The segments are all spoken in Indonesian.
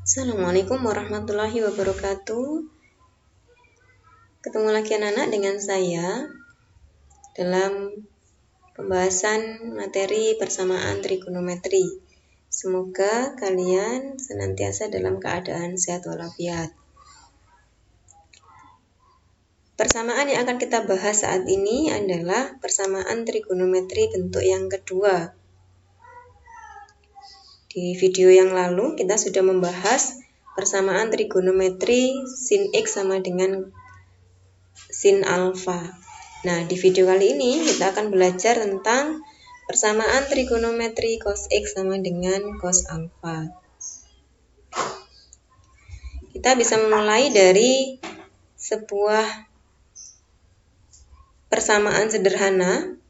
Assalamualaikum warahmatullahi wabarakatuh. Ketemu lagi anak-anak dengan saya dalam pembahasan materi persamaan trigonometri. Semoga kalian senantiasa dalam keadaan sehat walafiat. Persamaan yang akan kita bahas saat ini adalah persamaan trigonometri bentuk yang kedua. Di video yang lalu kita sudah membahas persamaan trigonometri sin X sama dengan sin alfa. Nah, di video kali ini kita akan belajar tentang persamaan trigonometri cos X sama dengan cos alfa. Kita bisa memulai dari sebuah persamaan sederhana.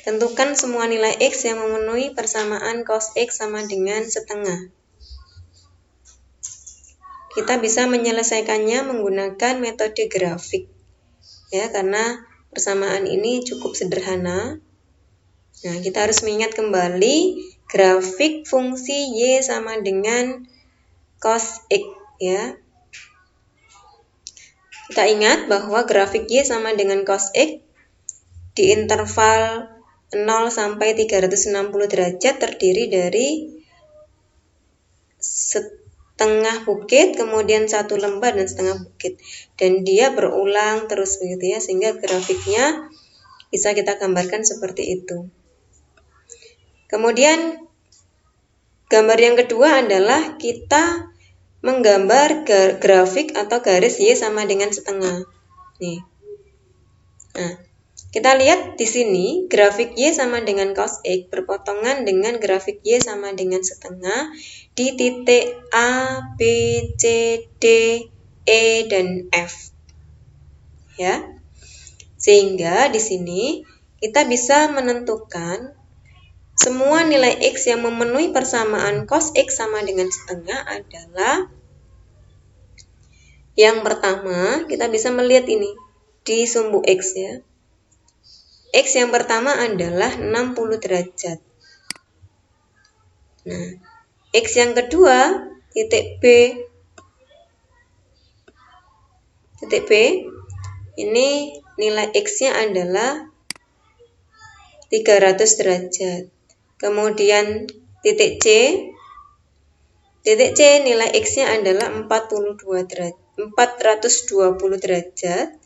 Tentukan semua nilai X yang memenuhi persamaan cos X sama dengan setengah. Kita bisa menyelesaikannya menggunakan metode grafik. Ya, karena persamaan ini cukup sederhana. Nah, kita harus mengingat kembali grafik fungsi Y sama dengan cos X, ya. Kita ingat bahwa grafik Y sama dengan cos X di interval 0 sampai 360 derajat terdiri dari setengah bukit, kemudian satu lembah dan setengah bukit. Dan dia berulang terus begitu ya, sehingga grafiknya bisa kita gambarkan seperti itu. Kemudian gambar yang kedua adalah kita menggambar grafik atau garis Y sama dengan setengah. Nih. Nah, kita lihat di sini grafik Y sama dengan cos X berpotongan dengan grafik Y sama dengan setengah di titik A, B, C, D, E, dan F. Ya. Sehingga di sini kita bisa menentukan semua nilai X yang memenuhi persamaan cos X sama dengan setengah adalah yang pertama, kita bisa melihat ini di sumbu X ya. X yang pertama adalah 60 derajat. Nah, X yang kedua, titik B. Titik B, ini nilai X-nya adalah 300 derajat. Kemudian titik C. Titik C nilai X-nya adalah 420 derajat.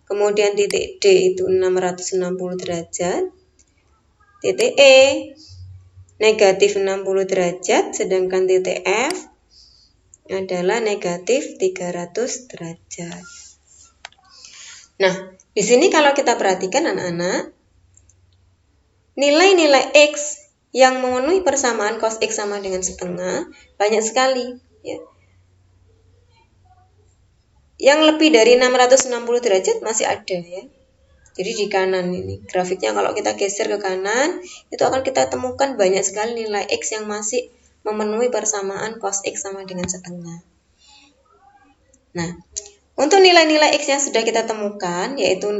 Kemudian titik D itu 660 derajat. Titik E negatif 60 derajat, sedangkan titik F adalah negatif 300 derajat. Nah, di sini kalau kita perhatikan anak-anak, nilai-nilai X yang memenuhi persamaan cos X sama dengan setengah banyak sekali. Ya. Yang lebih dari 660 derajat masih ada ya. Jadi di kanan ini grafiknya kalau kita geser ke kanan itu akan kita temukan banyak sekali nilai X yang masih memenuhi persamaan cos X sama dengan setengah. Nah, untuk nilai-nilai X yang sudah kita temukan yaitu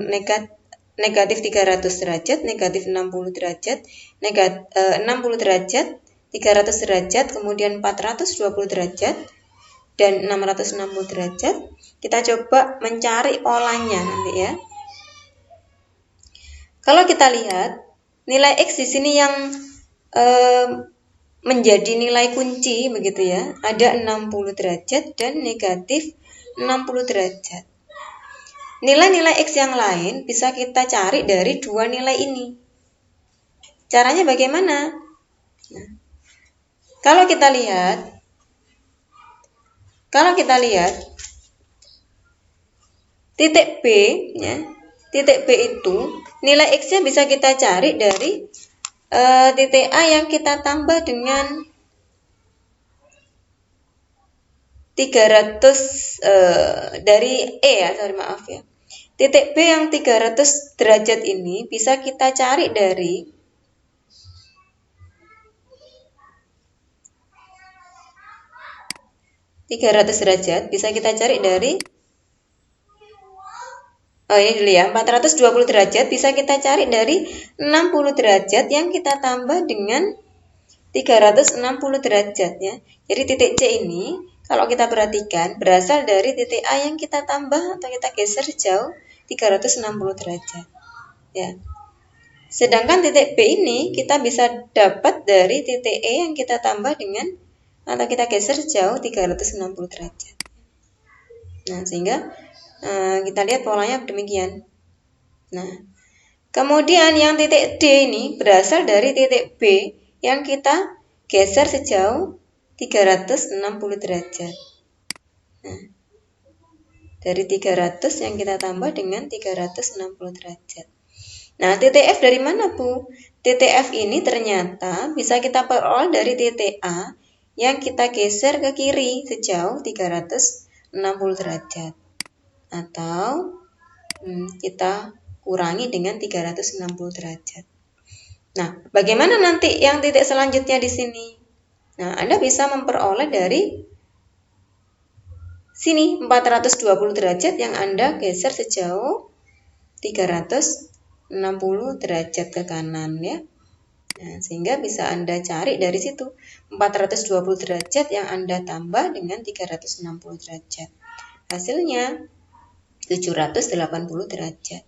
negatif 300 derajat, negatif 60 derajat, 60 derajat, 300 derajat, kemudian 420 derajat, dan 660 derajat. Kita coba mencari polanya nanti ya. Kalau kita lihat nilai X di sini yang menjadi nilai kunci begitu ya, ada 60 derajat dan negatif 60 derajat. Nilai-nilai X yang lain bisa kita cari dari dua nilai ini. Caranya bagaimana? Nah, kalau kita lihat titik B ya, titik B itu nilai X-nya bisa kita cari dari titik A yang kita tambah dengan 300 dari E ya, maaf ya. Titik B yang 300 derajat ini bisa kita cari dari derajat bisa kita cari dari ini dulu ya, 420 derajat bisa kita cari dari 60 derajat yang kita tambah dengan 360 derajat ya. Jadi titik C ini kalau kita perhatikan berasal dari titik A yang kita tambah atau kita geser sejauh 360 derajat. Ya. Sedangkan titik B ini kita bisa dapat dari titik E yang kita tambah dengan atau kita geser sejauh 360 derajat. Nah, sehingga kita lihat polanya demikian. Nah, kemudian yang titik D ini berasal dari titik B yang kita geser sejauh 360 derajat. Nah, dari 300 yang kita tambah dengan 360 derajat. Nah, titik F dari mana, Bu? Titik F ini ternyata bisa kita peroleh dari titik A yang kita geser ke kiri sejauh 360 derajat. Atau kita kurangi dengan 360 derajat. Nah, bagaimana nanti yang titik selanjutnya di sini? Nah, Anda bisa memperoleh dari sini 420 derajat yang Anda geser sejauh 360 derajat ke kanan ya. Nah, sehingga bisa Anda cari dari situ 420 derajat yang Anda tambah dengan 360 derajat. Hasilnya 780 derajat.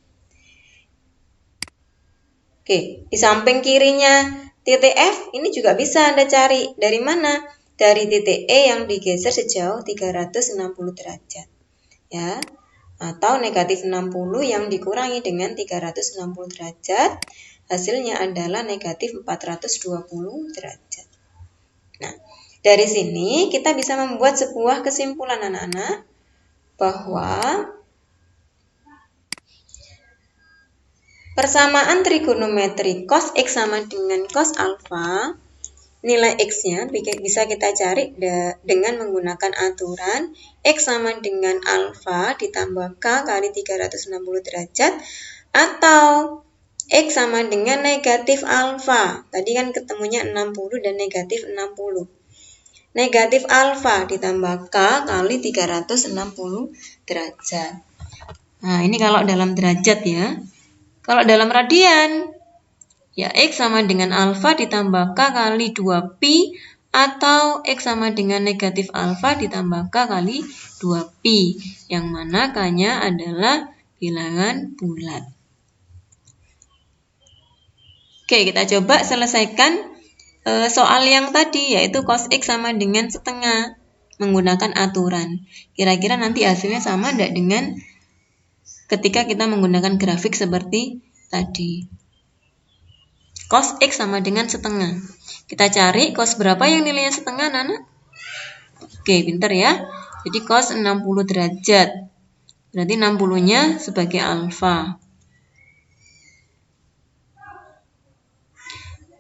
Oke, di samping kirinya titik F ini juga bisa Anda cari. Dari mana? Dari titik E yang digeser sejauh 360 derajat. Ya. Atau negatif 60 yang dikurangi dengan 360 derajat, hasilnya adalah negatif 420 derajat. Nah, dari sini kita bisa membuat sebuah kesimpulan anak-anak bahwa persamaan trigonometri cos X sama dengan cos alfa, nilai X-nya bisa kita cari dengan menggunakan aturan X sama dengan alfa ditambah K kali 360 derajat atau X sama dengan negatif alfa. Tadi kan ketemunya 60 dan negatif 60. Negatif alfa ditambah K kali 360 derajat. Nah, ini kalau dalam derajat ya. Kalau dalam radian, ya X sama dengan alfa ditambah K kali 2pi atau X sama dengan negatif alfa ditambah K kali 2pi, yang mana K-nya adalah bilangan bulat. Oke, kita coba selesaikan soal yang tadi, yaitu cos X sama dengan setengah menggunakan aturan. Kira-kira nanti hasilnya sama tidak dengan ketika kita menggunakan grafik seperti tadi. Cos X sama dengan setengah. Kita cari cos berapa yang nilainya setengah, Nana? Oke, pintar ya. Jadi cos 60 derajat. Berarti 60-nya sebagai alfa.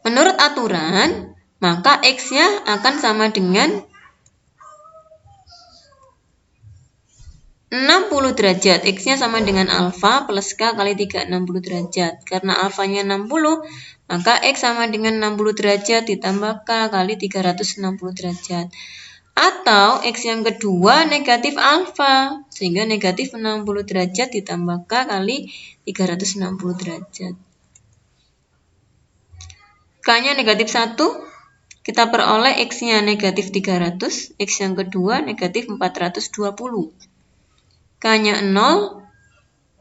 Menurut aturan, maka X-nya akan sama dengan 60 derajat. X-nya sama dengan alfa plus K kali 360 derajat. Karena alfanya 60, maka X sama dengan 60 derajat ditambah K kali 360 derajat. Atau X yang kedua negatif alfa, sehingga negatif 60 derajat ditambah K kali 360 derajat. K-nya negatif 1, kita peroleh X-nya negatif 300, X yang kedua negatif 420. K-nya 0,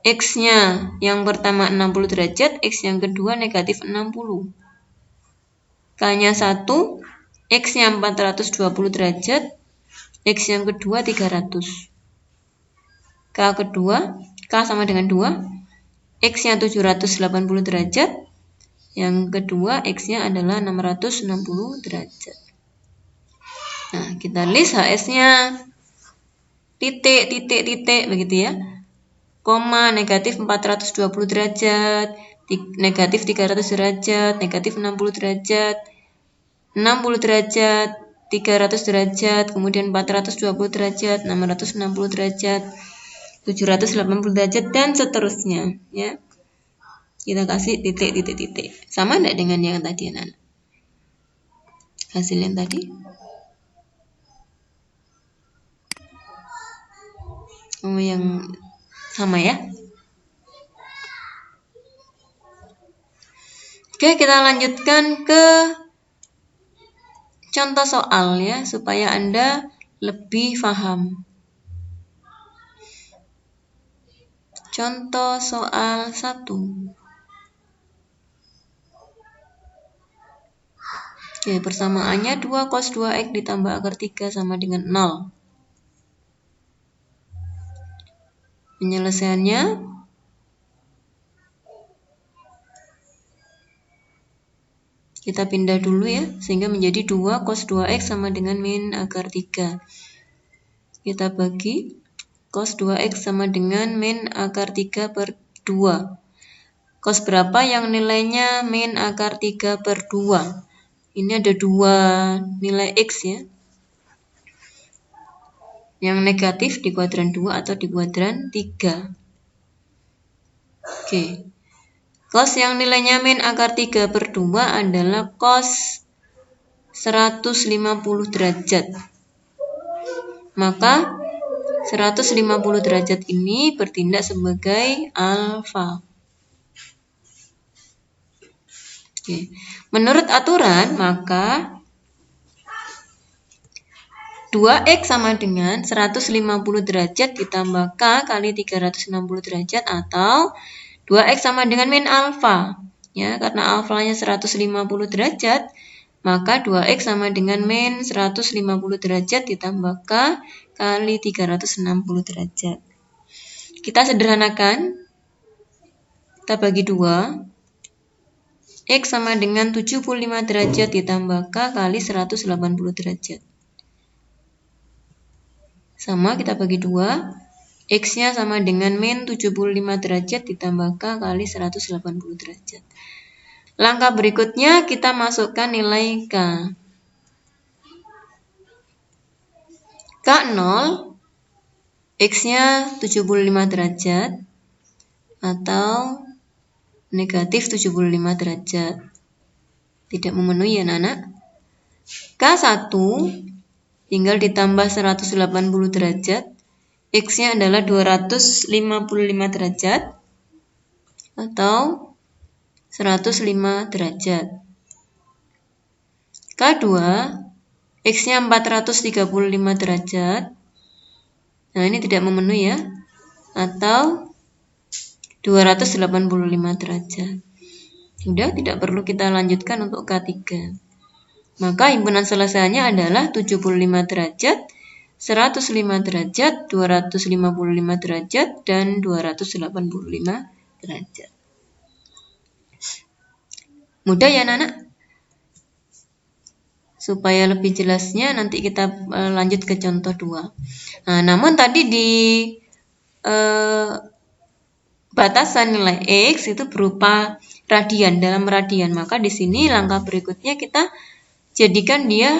X-nya yang pertama 60 derajat, X yang kedua negatif 60. K-nya 1, X-nya 420 derajat, X yang kedua 300. K kedua, K sama dengan 2, X-nya 780 derajat, yang kedua X-nya adalah 660 derajat. Nah, kita list HS-nya. Titik, begitu ya. Koma, negatif 420 derajat, negatif 300 derajat, negatif 60 derajat, 60 derajat, 300 derajat, kemudian 420 derajat, 660 derajat, 780 derajat, dan seterusnya. Ya. Kita kasih titik. Sama enggak dengan yang tadi, anak? Hasil yang tadi? Oh, yang sama ya. Oke, kita lanjutkan ke contoh soal ya, supaya Anda lebih paham. Contoh soal 1. Oke, persamaannya 2 cos 2x ditambah akar 3 sama dengan 0. Penyelesaiannya kita pindah dulu ya, sehingga menjadi 2 cos 2x sama dengan min akar 3. Kita bagi cos 2x sama dengan min akar 3 per 2. Cos berapa yang nilainya min akar 3 per 2? Ini ada 2 nilai x ya. Yang negatif di kuadran 2 atau di kuadran 3. Oke. Cos yang nilainya min akar 3 per 2 adalah cos 150 derajat. Maka 150 derajat ini bertindak sebagai alfa. Oke. Menurut aturan, maka 2x sama dengan 150 derajat ditambah k kali 360 derajat atau 2x sama dengan min alfa. Ya, karena alfanya 150 derajat, maka 2x sama dengan min 150 derajat ditambah k kali 360 derajat. Kita sederhanakan. Kita bagi 2. X sama dengan 75 derajat ditambah K kali 180 derajat. Sama, kita bagi 2. X-nya sama dengan min 75 derajat ditambah K kali 180 derajat. Langkah berikutnya kita masukkan nilai K. K0, X-nya 75 derajat atau negatif 75 derajat. Tidak memenuhi ya anak-anak. K1 tinggal ditambah 180 derajat. X-nya adalah 255 derajat atau 105 derajat. K2 X-nya 435 derajat. Nah, ini tidak memenuhi ya. Atau 285 derajat. Sudah, tidak perlu kita lanjutkan untuk K3. Maka himpunan selesainya adalah 75 derajat, 105 derajat, 255 derajat, dan 285 derajat. Mudah ya anak-anak? Supaya lebih jelasnya nanti kita lanjut ke contoh 2. Nah, namun tadi di batasan nilai X itu berupa radian, dalam radian. Maka di sini langkah berikutnya kita jadikan dia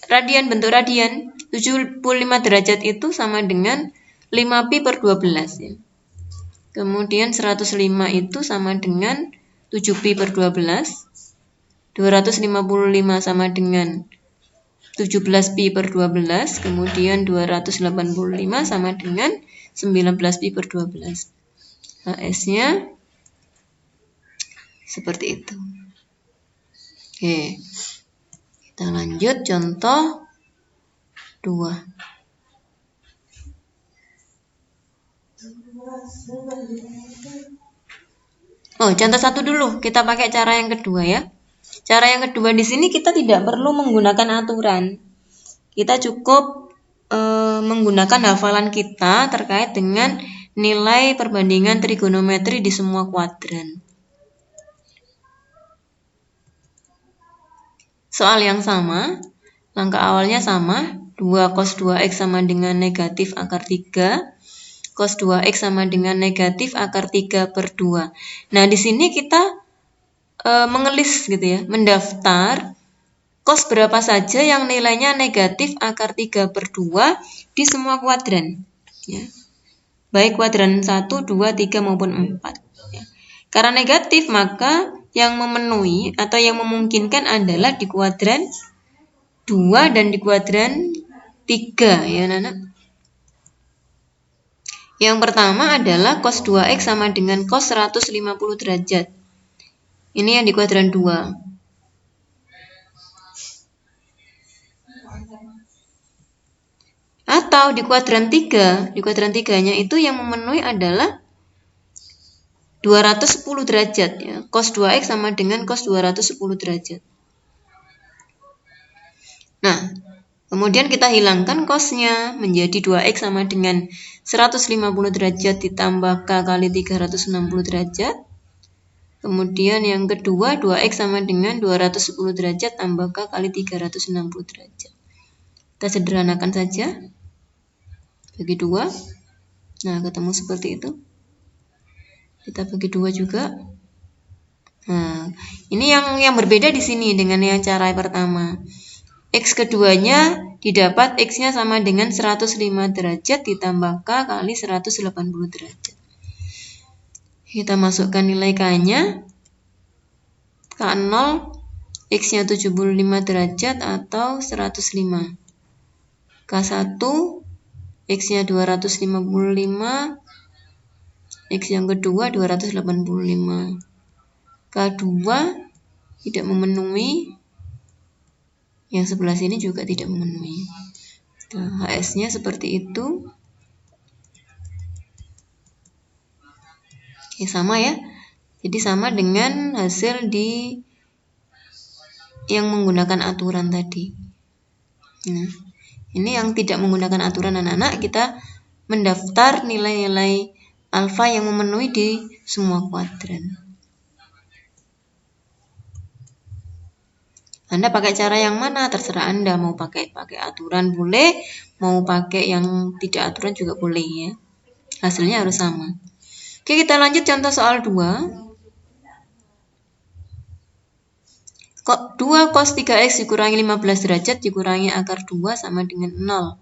radian, bentuk radian. 75 derajat itu sama dengan 5pi per 12 ya. Kemudian 105 itu sama dengan 7pi per 12. 255 sama dengan 17pi per 12. Kemudian 285 sama dengan 19pi per 12. HS-nya seperti itu. Oke. Kita lanjut contoh 2. Oh, contoh 1 dulu. Kita pakai cara yang kedua ya. Cara yang kedua di sini kita tidak perlu menggunakan aturan. Kita cukup menggunakan hafalan kita terkait dengan nilai perbandingan trigonometri di semua kuadran. Soal yang sama, langkah awalnya sama, 2 cos 2x sama dengan negatif akar 3, cos 2x sama dengan negatif akar 3 per 2. Nah, di sini kita mengelis gitu ya, mendaftar cos berapa saja yang nilainya negatif akar 3 per 2 di semua kuadran. Ya. Baik kuadran 1, 2, 3 maupun 4. Ya. Karena negatif maka yang memenuhi atau yang memungkinkan adalah di kuadran 2 dan di kuadran 3 ya anak-anak. Yang pertama adalah cos 2x sama dengan cos 150 derajat. Ini yang di kuadran 2. Atau di kuadran 3, di kuadran 3-nya itu yang memenuhi adalah 210 derajat ya. Cos 2x sama dengan cos 210 derajat. Nah, kemudian kita hilangkan cosnya menjadi 2x sama dengan 150 derajat ditambah k kali 360 derajat. Kemudian yang kedua 2x sama dengan 210 derajat tambah k kali 360 derajat. Kita sederhanakan saja. Bagi 2. Nah, ketemu seperti itu. Kita bagi 2 juga. Nah, ini yang berbeda di sini dengan yang cara pertama. X keduanya didapat X-nya sama dengan 105 derajat ditambah K kali 180 derajat. Kita masukkan nilai K-nya. K0 X-nya 75 derajat atau 105. K1 X-nya 255. X yang kedua 285. K2 tidak memenuhi. Yang sebelah sini juga tidak memenuhi. Nah, HS-nya seperti itu. Oke, sama ya. Jadi sama dengan hasil di yang menggunakan aturan tadi. Nah, ini yang tidak menggunakan aturan anak-anak, kita mendaftar nilai-nilai alfa yang memenuhi di semua kuadran. Anda pakai cara yang mana? Terserah Anda, mau pakai aturan boleh, mau pakai yang tidak aturan juga boleh ya. Hasilnya harus sama. Oke, kita lanjut contoh soal 2. 2 cos 3x dikurangi 15 derajat dikurangi akar 2 sama dengan 0.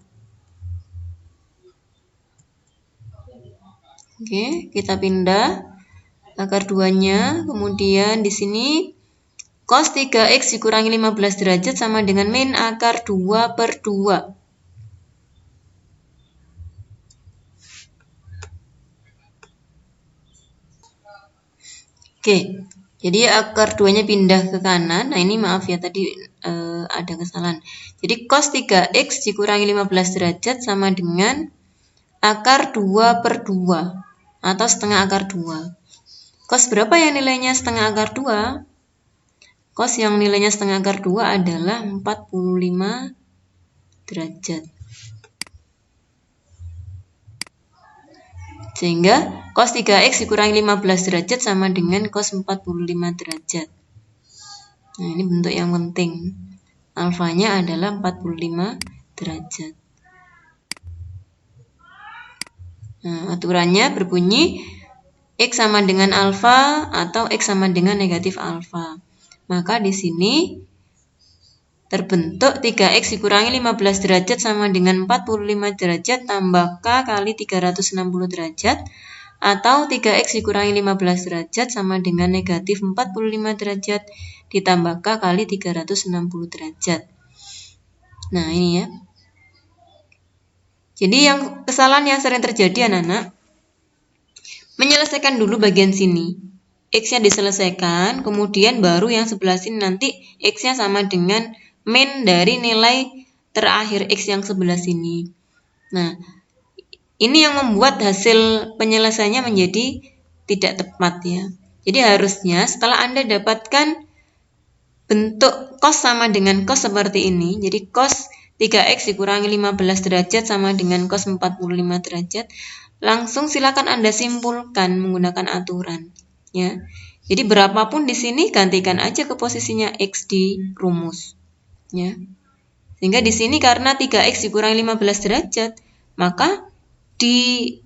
Oke, kita pindah akar 2-nya, kemudian di sini cos 3x dikurangi 15 derajat sama dengan min akar 2 per 2. Oke, jadi akar 2-nya pindah ke kanan. Nah, ini maaf ya, tadi ada kesalahan. Jadi cos 3x dikurangi 15 derajat sama dengan akar 2 per 2 atau setengah akar 2. Cos berapa yang nilainya setengah akar 2? Cos yang nilainya setengah akar 2 adalah 45 derajat. Sehingga cos 3x dikurangi 15 derajat sama dengan cos 45 derajat. Nah, ini bentuk yang penting. Alfanya adalah 45 derajat. Nah, aturannya berbunyi X sama dengan alfa atau X sama dengan negatif alfa. Maka di sini terbentuk 3x dikurangi 15 derajat sama dengan 45 derajat tambah K kali 360 derajat atau 3x dikurangi 15 derajat sama dengan negatif 45 derajat ditambah K kali 360 derajat. Nah, ini ya. Jadi yang kesalahan yang sering terjadi anak-anak, menyelesaikan dulu bagian sini. X-nya diselesaikan, kemudian baru yang sebelah sini nanti X-nya sama dengan min dari nilai terakhir X yang sebelah sini. Nah, ini yang membuat hasil penyelesaiannya menjadi tidak tepat ya. Jadi harusnya setelah Anda dapatkan bentuk cos sama dengan cos seperti ini, jadi cos 3x dikurangi 15 derajat sama dengan cos 45 derajat, langsung silakan Anda simpulkan menggunakan aturan. Ya, jadi berapapun di sini gantikan aja ke posisinya X di rumus. Ya, sehingga di sini karena 3x dikurangi 15 derajat, maka di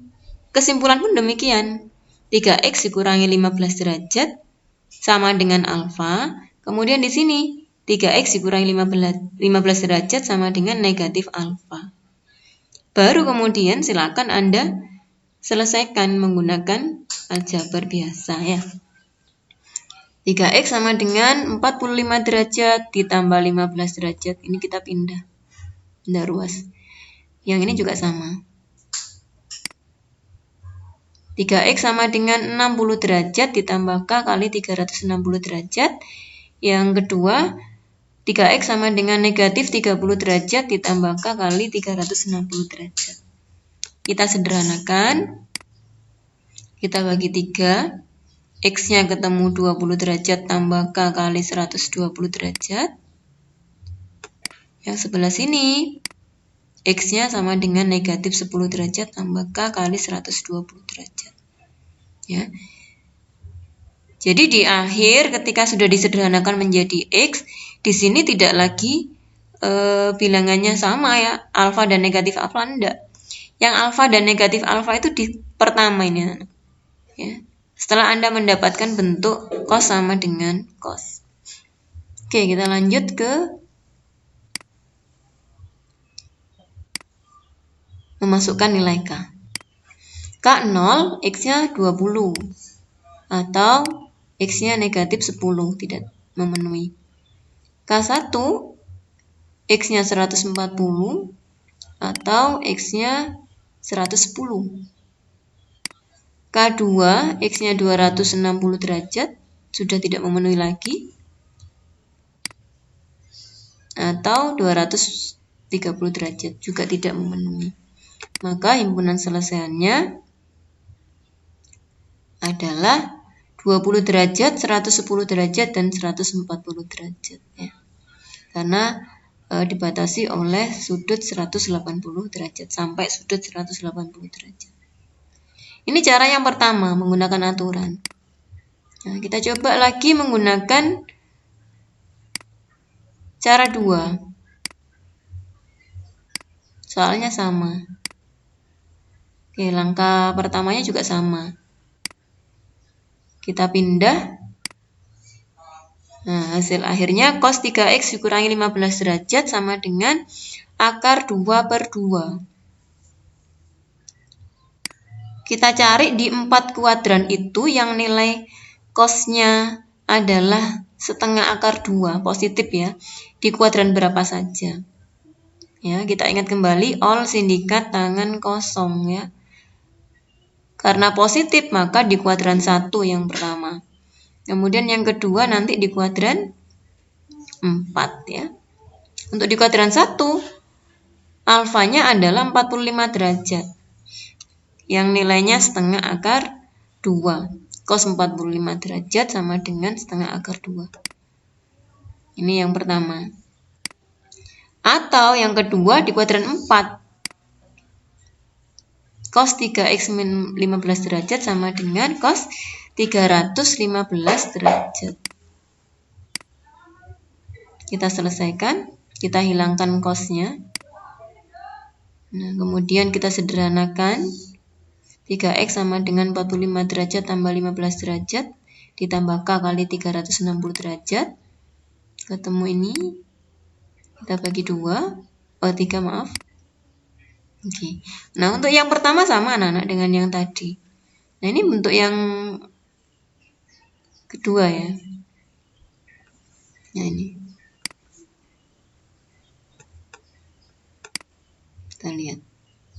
kesimpulan pun demikian. 3x dikurangi 15 derajat sama dengan alfa. Kemudian di sini 3x dikurangi 15 derajat sama dengan negatif alfa. Baru kemudian silakan Anda selesaikan menggunakan aljabar biasa ya. 3x sama dengan 45 derajat ditambah 15 derajat. Ini kita pindah ruas. Yang ini juga sama. 3x sama dengan 60 derajat ditambah K kali 360 derajat. Yang kedua 3X sama dengan negatif 30 derajat ditambah K kali 360 derajat. Kita sederhanakan. Kita bagi 3. X-nya ketemu 20 derajat tambah K kali 120 derajat. Yang sebelah sini, X-nya sama dengan negatif 10 derajat tambah K kali 120 derajat. Ya. Jadi di akhir ketika sudah disederhanakan menjadi X, di sini tidak lagi bilangannya sama ya, alfa dan negatif alfa, enggak. Yang alfa dan negatif alfa itu di pertama ini. Ya. Setelah Anda mendapatkan bentuk cos sama dengan cos. Oke, kita lanjut ke memasukkan nilai K. K0, X-nya 20. Atau X-nya negatif 10, tidak memenuhi. K1, X-nya 140. Atau X-nya 110. K2, X-nya 260 derajat, sudah tidak memenuhi lagi. Atau 230 derajat, juga tidak memenuhi. Maka himpunan selesaiannya adalah 20 derajat, 110 derajat, dan 140 derajat. Ya. Karena dibatasi oleh sudut 180 derajat, sampai sudut 180 derajat. Ini cara yang pertama, menggunakan aturan. Nah, kita coba lagi menggunakan cara 2. Soalnya sama. Oke, langkah pertamanya juga sama. Kita pindah. Nah, hasil akhirnya cos 3X dikurangi 15 derajat sama dengan akar 2/2. Kita cari di 4 kuadran itu yang nilai cosnya adalah setengah akar 2, positif ya. Di kuadran berapa saja. Ya, kita ingat kembali all sindikat tangan kosong ya. Karena positif maka di kuadran 1 yang pertama. Kemudian yang kedua nanti di kuadran 4 ya. Untuk di kuadran 1 alfanya adalah 45 derajat. Yang nilainya setengah akar 2. Cos 45 derajat sama dengan setengah akar 2. Ini yang pertama. Atau yang kedua di kuadran 4. Cos 3X min 15 derajat sama dengan cos 315 derajat. Kita selesaikan. Kita hilangkan cosnya. Nah, kemudian kita sederhanakan. 3X sama dengan 45 derajat tambah 15 derajat. Ditambah K kali 360 derajat. Ketemu ini. Kita bagi 2. 3 maaf. Oke. Nah, untuk yang pertama sama anak-anak dengan yang tadi. Nah, ini bentuk yang kedua ya. Nah, ini. Kita lihat.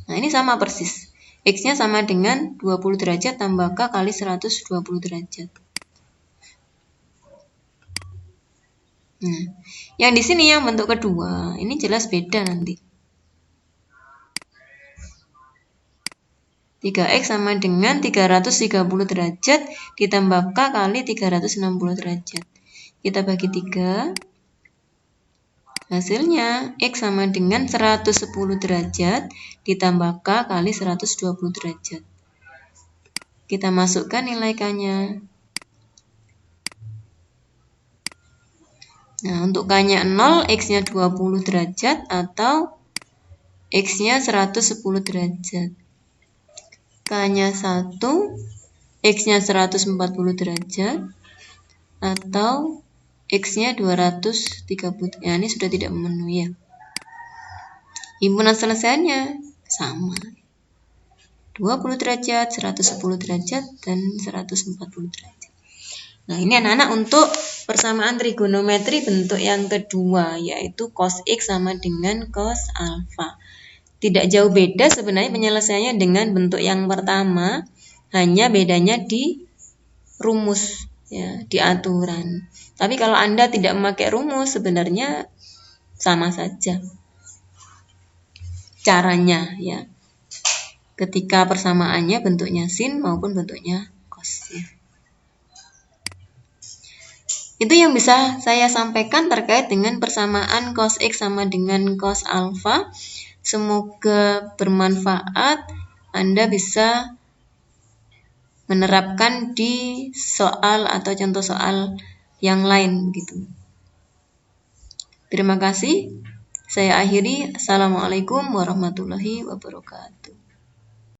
Nah, ini sama persis. X-nya sama dengan 20 derajat tambah K kali 120 derajat. Nah, yang di sini yang bentuk kedua, ini jelas beda nanti. 3X sama dengan 330 derajat ditambah K kali 360 derajat. Kita bagi 3. Hasilnya X sama dengan 110 derajat ditambah K kali 120 derajat. Kita masukkan nilai K-nya. Nah, untuk K-nya 0, X-nya 20 derajat atau X-nya 110 derajat. K-nya 1, X-nya 140 derajat atau X-nya 230. Ya, ini sudah tidak memenuhi ya. Himpunan selesaiannya sama. 20 derajat, 110 derajat, dan 140 derajat. Nah, ini anak-anak untuk persamaan trigonometri bentuk yang kedua, yaitu cos X sama dengan cos alfa. Tidak jauh beda sebenarnya penyelesaiannya dengan bentuk yang pertama, hanya bedanya di rumus. ya di aturan. Tapi kalau Anda tidak memakai rumus, sebenarnya sama saja caranya ya. Ketika persamaannya bentuknya sin maupun bentuknya cos ya. Itu yang bisa saya sampaikan terkait dengan persamaan cos X sama dengan cos alfa. Semoga bermanfaat. Anda bisa menerapkan di soal atau contoh soal yang lain gitu. Terima kasih. Saya akhiri. Assalamualaikum warahmatullahi wabarakatuh.